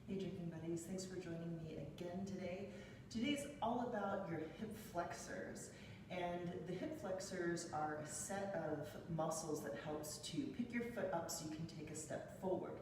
Hey drinking buddies, thanks for joining me again today. Today's all about your hip flexors. And the hip flexors are a set of muscles that helps to pick your foot up so you can take a step forward.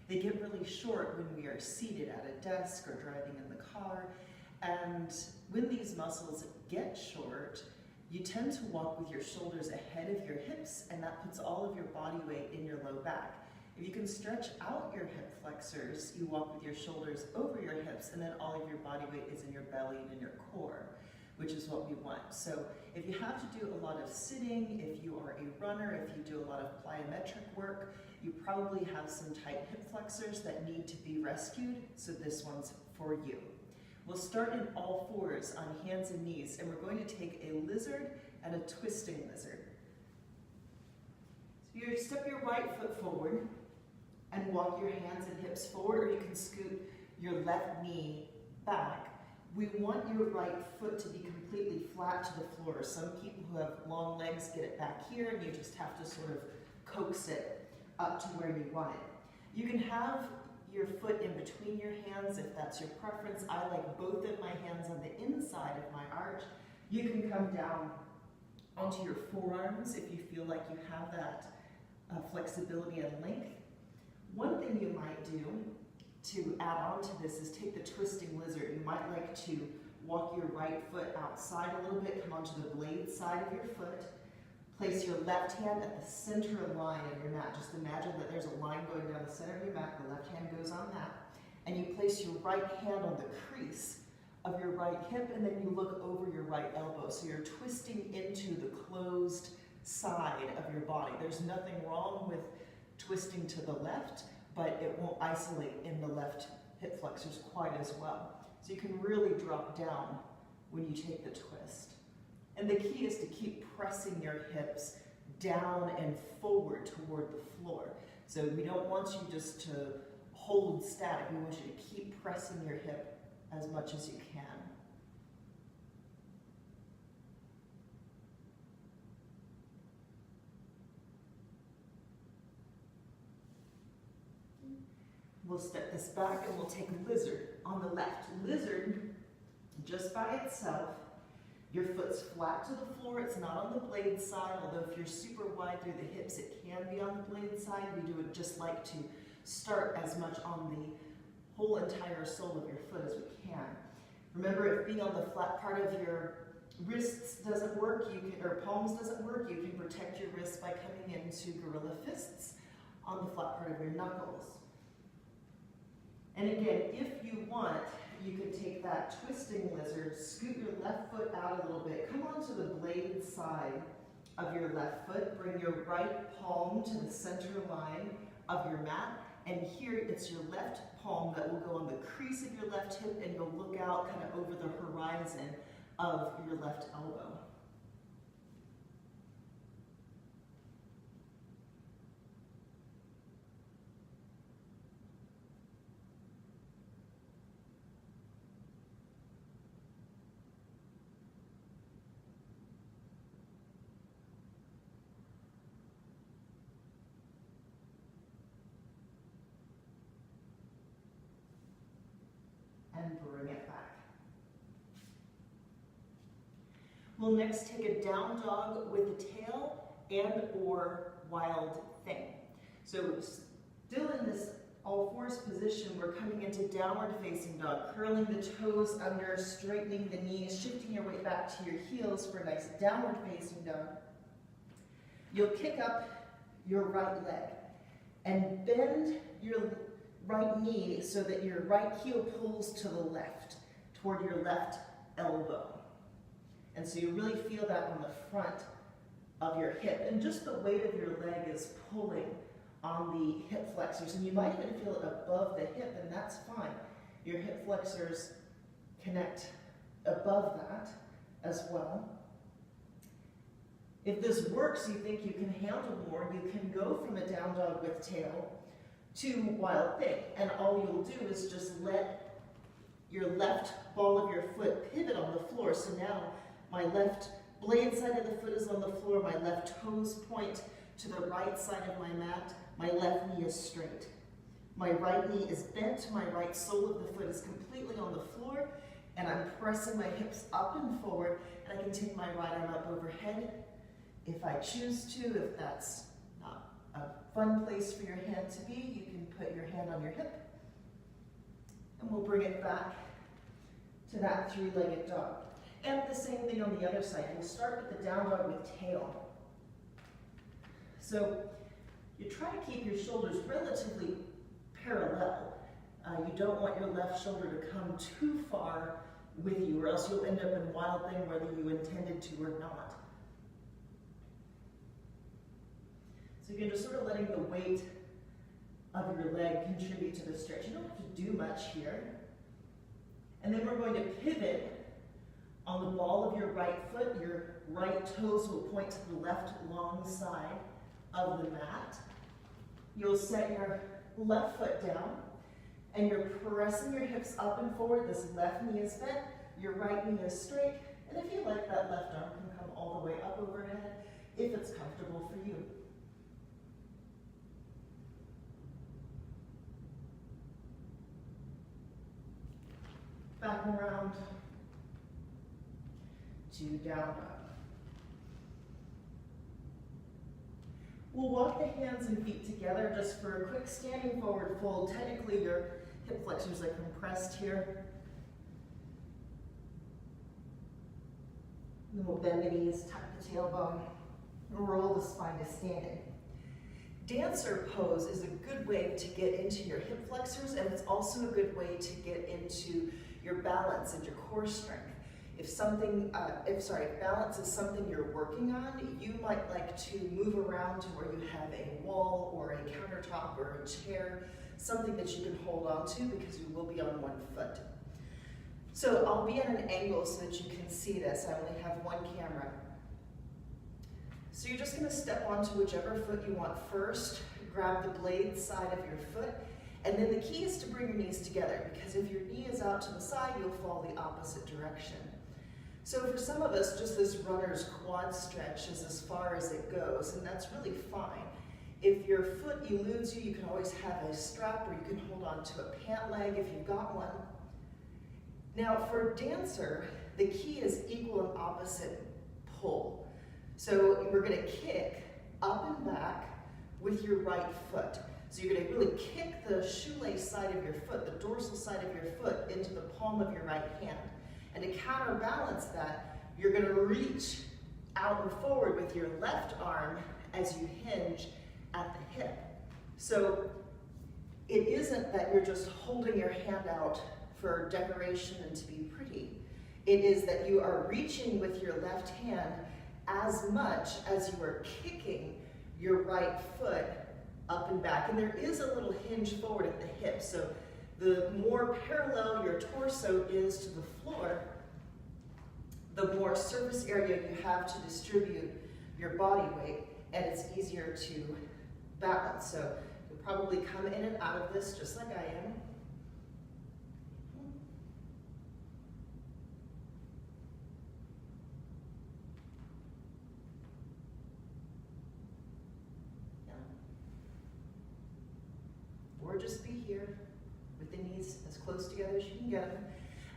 They get really short when we are seated at a desk or driving in the car. And when these muscles get short, you tend to walk with your shoulders ahead of your hips, and that puts all of your body weight in your low back. If you can stretch out your hip flexors, you walk with your shoulders over your hips, and then all of your body weight is in your belly and in your core, which is what we want. So if you have to do a lot of sitting, if you are a runner, if you do a lot of plyometric work, you probably have some tight hip flexors that need to be rescued, so this one's for you. We'll start in all fours on hands and knees, and we're going to take a lizard and a twisting lizard. So you step your right foot forward and walk your hands and hips forward, or you can scoot your left knee back. We want your right foot to be completely flat to the floor. Some people who have long legs get it back here, and you just have to sort of coax it up to where you want it. You can have your foot in between your hands if that's your preference. I like both of my hands on the inside of my arch. You can come down onto your forearms if you feel like you have that flexibility and length. One thing you might do to add on to this is take the twisting lizard. You might like to walk your right foot outside a little bit, come onto the blade side of your foot, place your left hand at the center line of your mat. Just imagine that there's a line going down the center of your mat, the left hand goes on that, and you place your right hand on the crease of your right hip, and then you look over your right elbow. So you're twisting into the closed side of your body. There's nothing wrong with twisting to the left, but it won't isolate in the left hip flexors quite as well. So you can really drop down when you take the twist. And the key is to keep pressing your hips down and forward toward the floor. So we don't want you just to hold static. We want you to keep pressing your hip as much as you can. We'll step this back and we'll take lizard on the left. Lizard, just by itself, your foot's flat to the floor. It's not on the blade side, although if you're super wide through the hips, it can be on the blade side. We would just like to start as much on the whole entire sole of your foot as we can. Remember, if being on the flat part of your wrists doesn't work, or palms doesn't work, you can protect your wrists by coming into gorilla fists on the flat part of your knuckles. And again, if you want, you can take that twisting lizard, scoot your left foot out a little bit, come onto the blade side of your left foot, bring your right palm to the center line of your mat, and here it's your left palm that will go on the crease of your left hip, and you'll look out kind of over the horizon of your left elbow. And bring it back. We'll next take a down dog with a tail and or wild thing. So still in this all fours position, we're coming into downward facing dog, curling the toes under, straightening the knees, shifting your weight back to your heels for a nice downward facing dog. You'll kick up your right leg and bend your right knee so that your right heel pulls to the left, toward your left elbow. And so you really feel that on the front of your hip. And just the weight of your leg is pulling on the hip flexors. And you might even feel it above the hip, and that's fine. Your hip flexors connect above that as well. If this works, you think you can handle more, you can go from a down dog with tail to wild thing, and all you'll do is just let your left ball of your foot pivot on the floor. So now my left blade side of the foot is on the floor, my left toes point to the right side of my mat, my left knee is straight. My right knee is bent, my right sole of the foot is completely on the floor, and I'm pressing my hips up and forward, and I can take my right arm up overhead if I choose to. If that's not a fun place for your hand to be, you can put your hand on your hip, and we'll bring it back to that three-legged dog. And the same thing on the other side. We'll start with the down dog with tail. So you try to keep your shoulders relatively parallel. You don't want your left shoulder to come too far with you, or else you'll end up in wild thing whether you intended to or not. So you're just sort of letting the weight of your leg contribute to the stretch. You don't have to do much here. And then we're going to pivot on the ball of your right foot. Your right toes will point to the left long side of the mat. You'll set your left foot down, and you're pressing your hips up and forward. This left knee is bent, your right knee is straight, and if you like, that left arm can come all the way up overhead if it's comfortable for you. Back around to down dog. We'll walk the hands and feet together just for a quick standing forward fold. Technically, your hip flexors are compressed here. And then we'll bend the knees, tuck the tailbone, and roll the spine to standing. Dancer pose is a good way to get into your hip flexors, and it's also a good way to get into your balance and your core strength. If balance is something you're working on, you might like to move around to where you have a wall or a countertop or a chair, something that you can hold on to because you will be on one foot. So I'll be at an angle so that you can see this. I only have one camera. So you're just going to step onto whichever foot you want first, grab the blade side of your foot, and then the key is to bring your knees together, because if your knee is out to the side, you'll fall the opposite direction. So for some of us, just this runner's quad stretch is as far as it goes, and that's really fine. If your foot eludes you, you can always have a strap, or you can hold on to a pant leg if you've got one. Now for dancer, the key is equal and opposite pull. So we're going to kick up and back with your right foot. So you're going to really kick the shoelace side of your foot, the dorsal side of your foot, into the palm of your right hand. And to counterbalance that, you're going to reach out and forward with your left arm as you hinge at the hip. So it isn't that you're just holding your hand out for decoration and to be pretty. It is that you are reaching with your left hand as much as you are kicking your right foot up and back. And there is a little hinge forward at the hip. So the more parallel your torso is to the floor, the more surface area you have to distribute your body weight, and it's easier to balance. So you'll probably come in and out of this just like I am. Or just be here with the knees as close together as you can get them,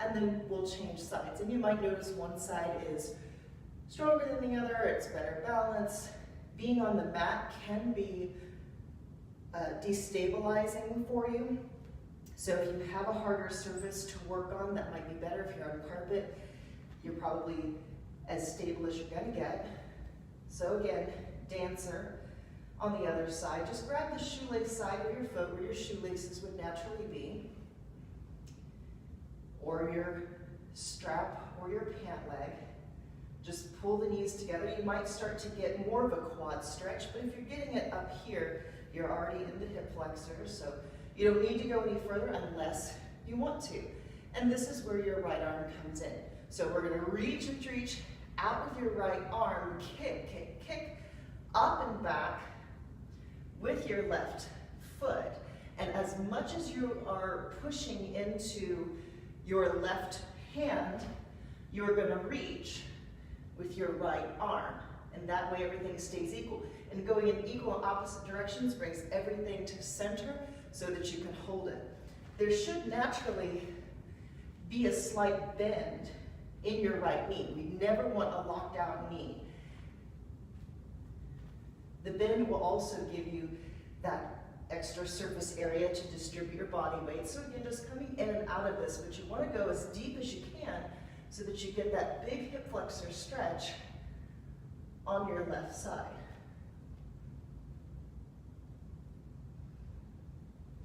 and then we'll change sides. And you might notice one side is stronger than the other, it's better balance. Being on the mat can be destabilizing for you. So if you have a harder surface to work on, that might be better. If you're on carpet, you're probably as stable as you're gonna get. So again, dancer. On the other side, just grab the shoelace side of your foot where your shoelaces would naturally be, or your strap or your pant leg. Just pull the knees together. You might start to get more of a quad stretch, but if you're getting it up here, you're already in the hip flexors, so you don't need to go any further unless you want to. And this is where your right arm comes in. So we're going to reach out with your right arm, kick, kick, kick, up and back, with your left foot. And as much as you are pushing into your left hand, you're going to reach with your right arm. And that way everything stays equal. And going in equal and opposite directions brings everything to center so that you can hold it. There should naturally be a slight bend in your right knee. We never want a locked out knee. The bend will also give you that extra surface area to distribute your body weight. So again, just coming in and out of this, but you want to go as deep as you can so that you get that big hip flexor stretch on your left side.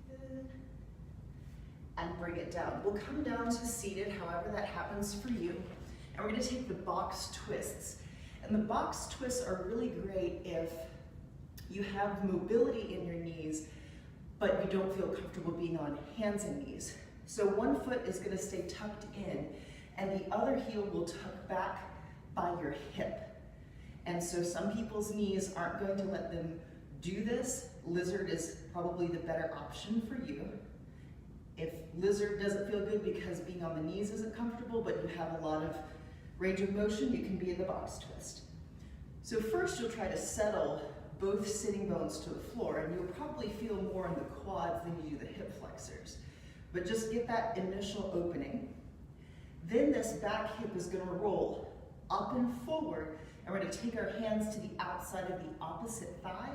Good. And bring it down. We'll come down to seated, however that happens for you. And we're going to take the box twists. And the box twists are really great if you have mobility in your knees, but you don't feel comfortable being on hands and knees. So one foot is going to stay tucked in, and the other heel will tuck back by your hip. And so some people's knees aren't going to let them do this. Lizard is probably the better option for you. If lizard doesn't feel good because being on the knees isn't comfortable, but you have a lot of range of motion, you can be in the box twist. So first you'll try to settle both sitting bones to the floor, and you'll probably feel more in the quads than you do the hip flexors. But just get that initial opening. Then this back hip is going to roll up and forward, and we're going to take our hands to the outside of the opposite thigh,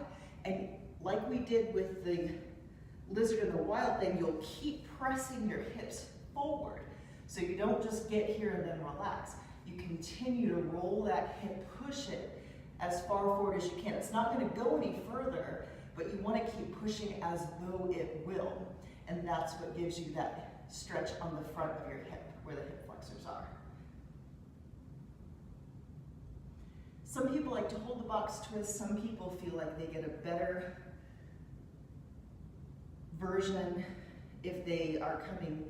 and like we did with the lizard and the wild thing, you'll keep pressing your hips forward. So you don't just get here and then relax. You continue to roll that hip, push it as far forward as you can. It's not going to go any further, but you want to keep pushing as though it will. And that's what gives you that stretch on the front of your hip, where the hip flexors are. Some people like to hold the box twist. Some people feel like they get a better version if they are coming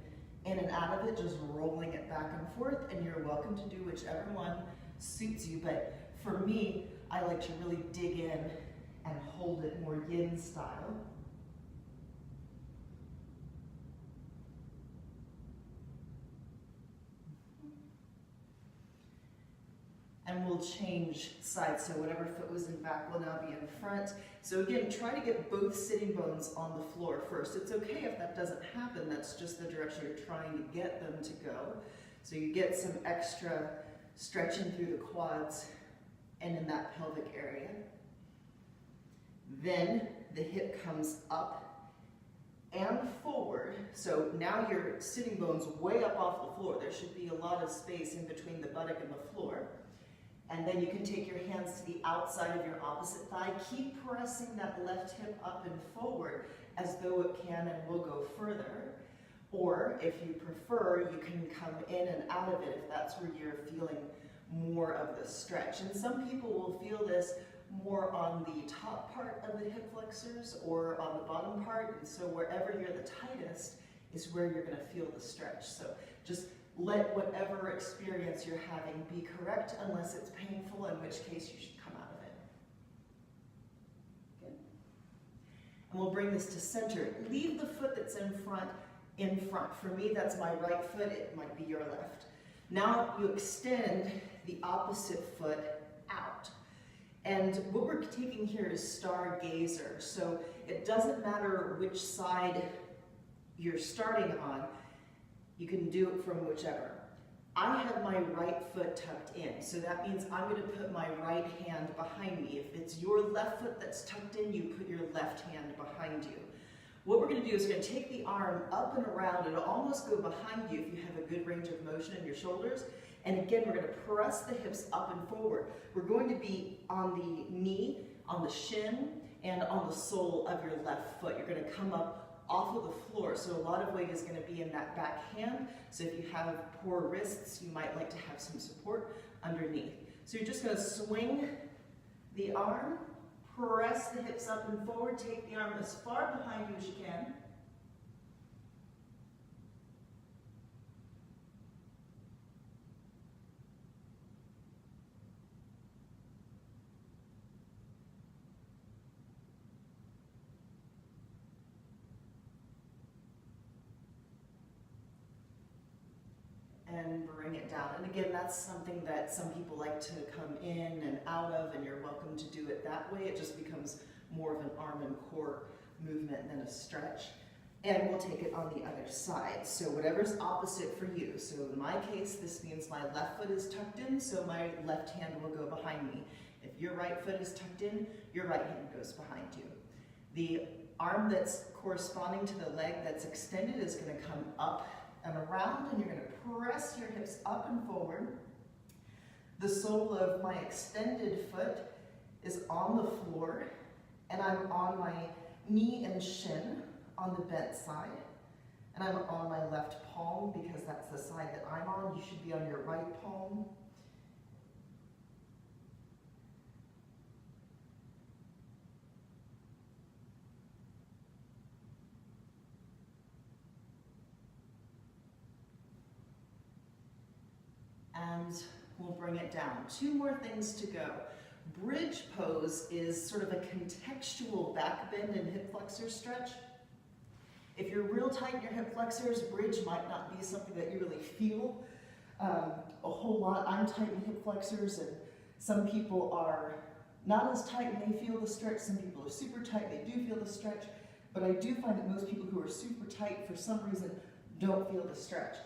in and out of it, just rolling it back and forth, and you're welcome to do whichever one suits you. But for me, I like to really dig in and hold it more yin style. And we'll change sides, so whatever foot was in back will now be in front. So again, try to get both sitting bones on the floor first. It's okay if that doesn't happen, that's just the direction you're trying to get them to go. So you get some extra stretching through the quads and in that pelvic area. Then the hip comes up and forward. So now your sitting bone's way up off the floor. There should be a lot of space in between the buttock and the floor. And then you can take your hands to the outside of your opposite thigh. Keep pressing that left hip up and forward as though it can and will go further. Or if you prefer, you can come in and out of it if that's where you're feeling more of the stretch. And some people will feel this more on the top part of the hip flexors or on the bottom part. And so wherever you're the tightest is where you're going to feel the stretch. So just let whatever experience you're having be correct unless it's painful, in which case you should come out of it. Good. And we'll bring this to center. Leave the foot that's in front. For me, that's my right foot. It might be your left. Now you extend the opposite foot out. And what we're taking here is stargazer. So it doesn't matter which side you're starting on. You can do it from whichever. I have my right foot tucked in, so that means I'm going to put my right hand behind me. If it's your left foot that's tucked in, you put your left hand behind you. What we're going to do is we're going to take the arm up and around. It'll almost go behind you if you have a good range of motion in your shoulders. And again, we're going to press the hips up and forward. We're going to be on the knee, on the shin, and on the sole of your left foot. You're going to come up off of the floor, so a lot of weight is going to be in that back hand. So if you have poor wrists, you might like to have some support underneath. So you're just going to swing the arm, press the hips up and forward, take the arm as far behind you as you can. And bring it down. And again, that's something that some people like to come in and out of, and you're welcome to do it that way. It just becomes more of an arm and core movement than a stretch. And we'll take it on the other side. So whatever's opposite for you. So in my case, this means my left foot is tucked in, so my left hand will go behind me. If your right foot is tucked in, your right hand goes behind you. The arm that's corresponding to the leg that's extended is going to come up and around, and you're going to press your hips up and forward. The sole of my extended foot is on the floor, and I'm on my knee and shin on the bent side, and I'm on my left palm because that's the side that I'm on. You should be on your right palm. And we'll bring it down. 2 more things to go. Bridge pose is sort of a contextual back bend and hip flexor stretch. If you're real tight in your hip flexors, bridge might not be something that you really feel a whole lot. I'm tight in hip flexors, and some people are not as tight and they feel the stretch. Some people are super tight, they do feel the stretch. But I do find that most people who are super tight, for some reason, don't feel the stretch.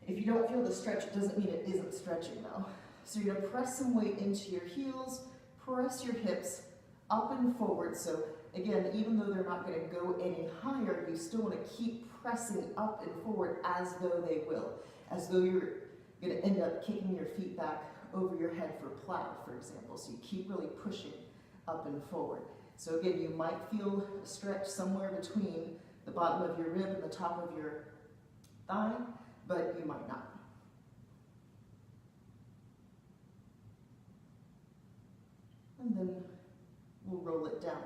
If you don't feel the stretch, it doesn't mean it isn't stretching though. So you're gonna press some weight into your heels, press your hips up and forward. So again, even though they're not gonna go any higher, you still wanna keep pressing up and forward as though they will. As though you're gonna end up kicking your feet back over your head for plow, for example. So you keep really pushing up and forward. So again, you might feel a stretch somewhere between the bottom of your rib and the top of your thigh, but you might not. And then we'll roll it down.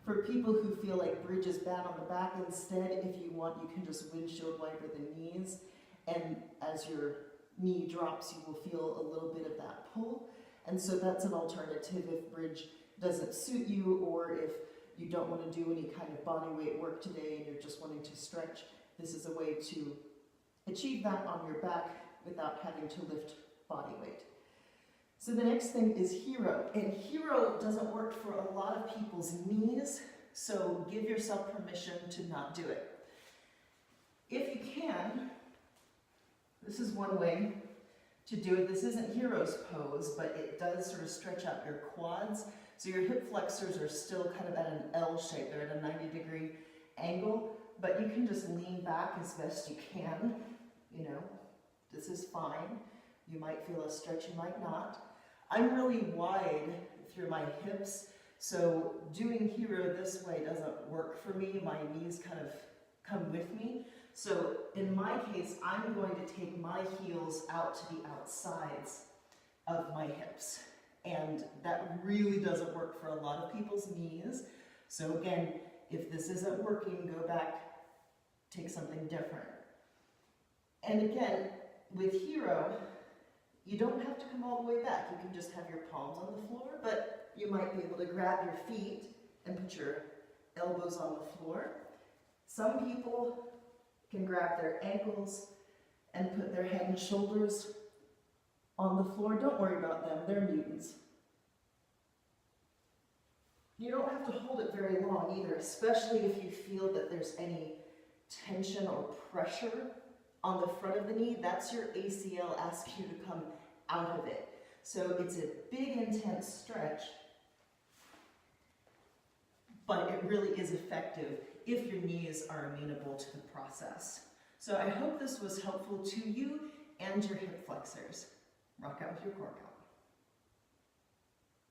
For people who feel like bridge is bad on the back, instead, if you want, you can just windshield wiper the knees, and as your knee drops, you will feel a little bit of that pull. And so that's an alternative if bridge doesn't suit you, or if you don't want to do any kind of body weight work today and you're just wanting to stretch. This is a way to achieve that on your back without having to lift body weight. So the next thing is hero, and hero doesn't work for a lot of people's knees, so give yourself permission to not do it. If you can, this is one way to do it. This isn't hero's pose, but it does sort of stretch out your quads. So your hip flexors are still kind of at an L shape. They're at a 90-degree angle, but you can just lean back as best you can. You know, this is fine. You might feel a stretch, you might not. I'm really wide through my hips, so doing hero this way doesn't work for me. My knees kind of come with me. So in my case, I'm going to take my heels out to the outsides of my hips. And that really doesn't work for a lot of people's knees. So again, if this isn't working, go back, take something different. And again, with hero, you don't have to come all the way back. You can just have your palms on the floor, but you might be able to grab your feet and put your elbows on the floor. Some people can grab their ankles and put their head and shoulders on the floor. Don't worry about them, they're mutants. You don't have to hold it very long either, especially if you feel that there's any tension or pressure on the front of the knee. That's your ACL asks you to come out of it. So it's a big, intense stretch, but it really is effective if your knees are amenable to the process. So I hope this was helpful to you and your hip flexors. Rock out with your core count.